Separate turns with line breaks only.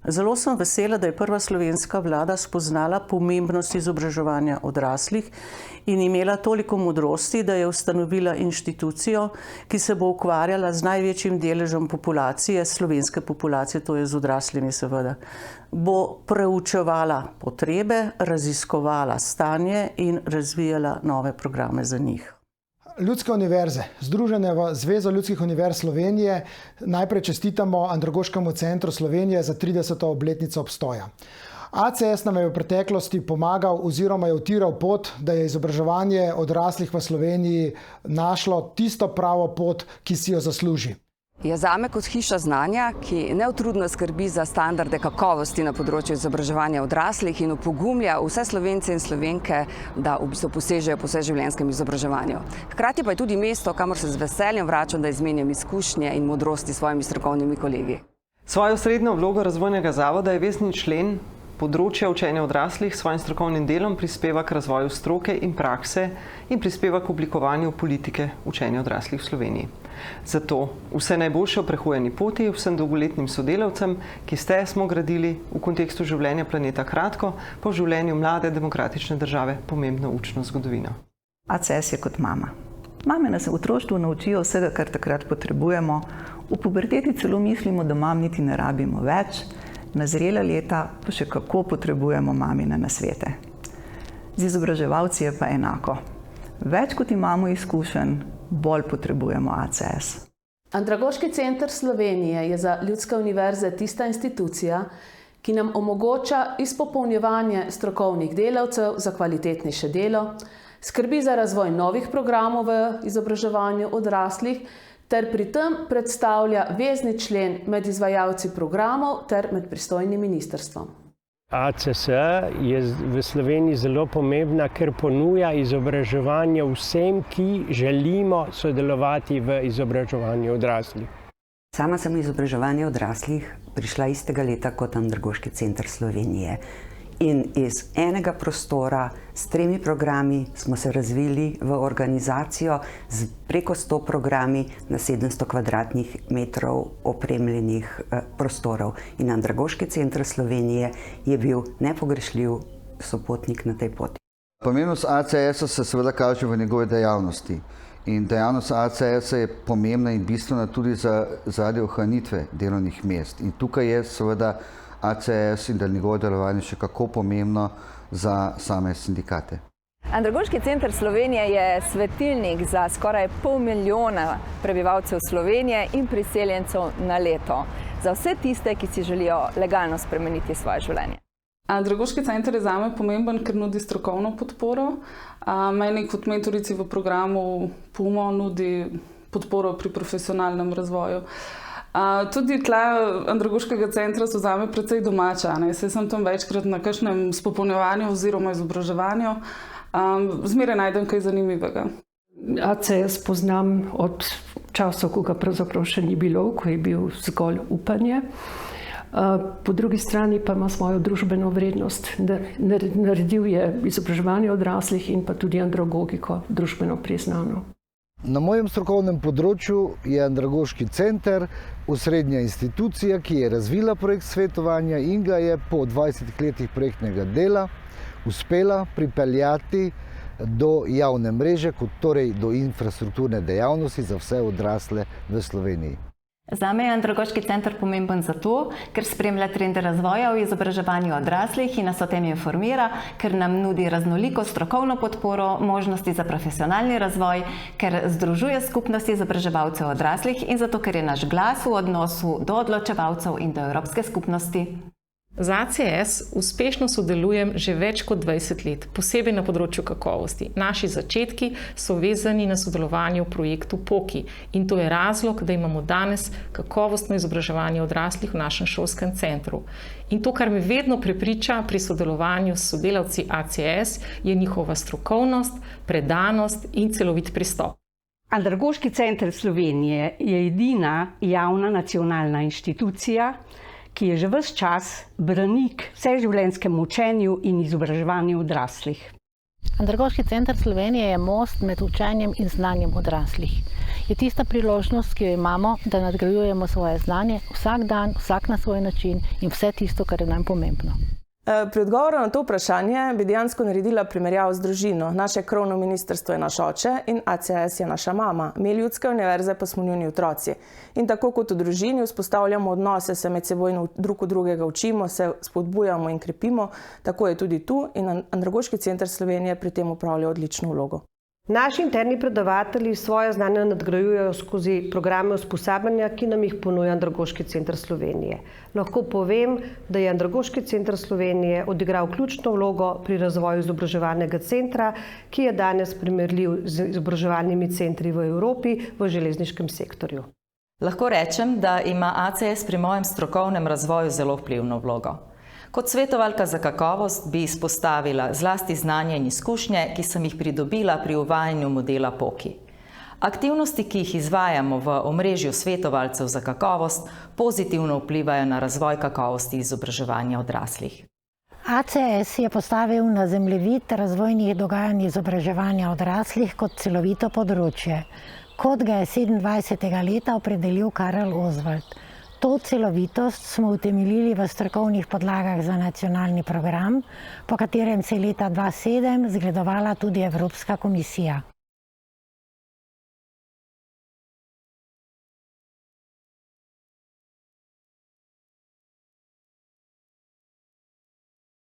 Zelo sem vesela, da je prva slovenska vlada spoznala pomembnost izobraževanja odraslih in imela toliko modrosti, da je ustanovila inštitucijo, ki se bo ukvarjala z največjim deležem populacije, slovenske populacije, to je z odraslimi seveda. Bo preučevala potrebe, raziskovala stanje in razvijala nove programe za njih.
Ljudske univerze, združene v Zvezo ljudskih univerz Slovenije, najprej čestitamo Andragoškemu centru Slovenije za 30. obletnico obstoja. ACS nam je v preteklosti pomagal oziroma je utiral pot, da je izobraževanje odraslih v Sloveniji našlo tisto pravo pot, ki si jo zasluži.
Je zame kot hiša znanja, ki neutrudno skrbi za standarde kakovosti na področju izobraževanja odraslih in opogumlja vse Slovence in Slovenke, da v bistvu posežejo po vseživljenjskem izobraževanju. Hkrati pa je tudi mesto, kamor se z veseljem vračam, da izmenjam izkušnje in modrosti s svojimi strokovnimi kolegi.
Svojo osrednjo vlogo razvojnega zavoda je vezni člen področja učenja odraslih s svojim strokovnim delom prispeva k razvoju stroke in prakse in prispeva k oblikovanju politike učenja odraslih v Sloveniji. Zato vse najboljše v prehojeni poti vsem dolgoletnim sodelavcem, ki ste smo gradili v kontekstu življenja planeta kratko, po življenju mlade demokratične države pomembno učno zgodovino.
ACS je kot mama. Mame nas v otroštvu naučijo vsega, kar takrat potrebujemo. V puberteti celo mislimo, da mam niti ne rabimo več. Na zrela leta pa še kako potrebujemo mamine nasvete. Z izobraževalci je pa enako. Več kot imamo izkušenj, bolj potrebujemo ACS.
Andragoški center Slovenije je za ljudske univerze tista institucija, ki nam omogoča izpopolnjevanje strokovnih delavcev za kvalitetnejše delo, skrbi za razvoj novih programov v izobraževanju odraslih, ter pri tem predstavlja vezni člen med izvajalci programov ter med pristojnim ministrstvom.
ACS je v Sloveniji zelo pomembna, ker ponuja izobraževanje vsem, ki želimo sodelovati v izobraževanju odraslih.
Sama sem v izobraževanje odraslih prišla istega leta kot Andragoški center Slovenije. In iz enega prostora s 3 programi smo se razvili v organizacijo z preko 100 programi na 700 kvadratnih metrov opremljenih prostorov. In Andragoški center Slovenije je bil nepogrešljiv sopotnik na tej poti.
Pomembnost ACS-a se seveda kaže v njegovi dejavnosti. In dejavnost ACS-a je pomembna in bistvena tudi zaradi ohranitve delovnih mest. In tukaj je seveda ACS in njegovo delovanje še kako pomembno za same sindikate.
Andragoški center Slovenije je svetilnik za skoraj 500 milijona prebivalcev Slovenije in priseljencev na leto. Za vse tiste, ki si želijo legalno spremeniti svoje življenje.
Andragoški center je zame pomemben, ker nudi strokovno podporo. Meni kot mentorici v programu PUMO nudi podporo pri profesionalnem razvoju. Tudi tla Andragoškega centra so zame precej domača. Saj sem tam večkrat na kakšnem spopolnjevanju oziroma izobraževanju. Zmeraj najdem kaj zanimivega.
ACS poznam od časov, ko ga pravzaprav še ni bilo, ko je bil zgolj upanje. Po drugi strani pa ima svojo družbeno vrednost. Naredil je izobraževanje odraslih in pa tudi andragogiko družbeno priznano.
Na mojem strokovnem področju je Andragoški center osrednja institucija, ki je razvila projekt svetovanja in ga je po 20 letih projektnega dela uspela pripeljati do javne mreže, torej do infrastrukturne dejavnosti za vse odrasle v Sloveniji.
Zame je Andragoški center pomemben zato, ker spremlja trende razvoja v izobraževanju odraslih in nas o tem informira, ker nam nudi raznoliko strokovno podporo, možnosti za profesionalni razvoj, ker združuje skupnosti izobraževalcev odraslih in zato, ker je naš glas v odnosu do odločevalcev in do Evropske skupnosti.
Z ACS uspešno sodelujem že več kot 20 let, posebej na področju kakovosti. Naši začetki so vezani na sodelovanje v projektu POKI in to je razlog, da imamo danes kakovostno izobraževanje odraslih v našem šolskem centru. In to, kar me vedno prepriča pri sodelovanju s sodelavci ACS, je njihova strokovnost, predanost in celovit pristop.
Andragoški center Slovenije je edina javna nacionalna inštitucija, ki je že ves čas branik vseživljenjskemu učenju in izobraževanju odraslih.
Andragoški center Slovenije je most med učenjem in znanjem odraslih. Je tista priložnost, ki jo imamo, da nadgrajujemo svoje znanje vsak dan, vsak na svoj način in vse tisto, kar je nam pomembno.
Pri odgovoru na to vprašanje bi dejansko naredila primerjavo z družino. Naše krovno ministrstvo je naš oče in ACS je naša mama. Mi ljudske univerze pa smo njuni otroci. In tako kot v družini vzpostavljamo odnose, se med seboj drug od drugega učimo, se spodbujamo in krepimo, tako je tudi tu in Andragoški center Slovenije pri tem opravlja odlično vlogo.
Naši interni predavatelji svoje znanje nadgrajujejo skozi programe usposabljanja, ki nam jih ponuja Andragoški center Slovenije. Lahko povem, da je Andragoški center Slovenije odigral ključno vlogo pri razvoju izobraževalnega centra, ki je danes primerljiv z izobraževalnimi centri v Evropi v železniškem sektorju.
Lahko rečem, da ima ACS pri mojem strokovnem razvoju zelo vplivno vlogo. Kot svetovalka za kakovost bi izpostavila zlasti znanje in izkušnje, ki sem jih pridobila pri uvajanju modela POKI. Aktivnosti, ki jih izvajamo v omrežju svetovalcev za kakovost, pozitivno vplivajo na razvoj kakovosti izobraževanja odraslih.
ACS je postavil na zemljevid razvojnih dogajanj izobraževanja odraslih kot celovito področje, kot ga je 27. leta opredelil Karel Oswald. To celovitost smo utemeljili v strokovnih podlagah za nacionalni program, po katerem se je leta 2007 zgledovala tudi Evropska komisija.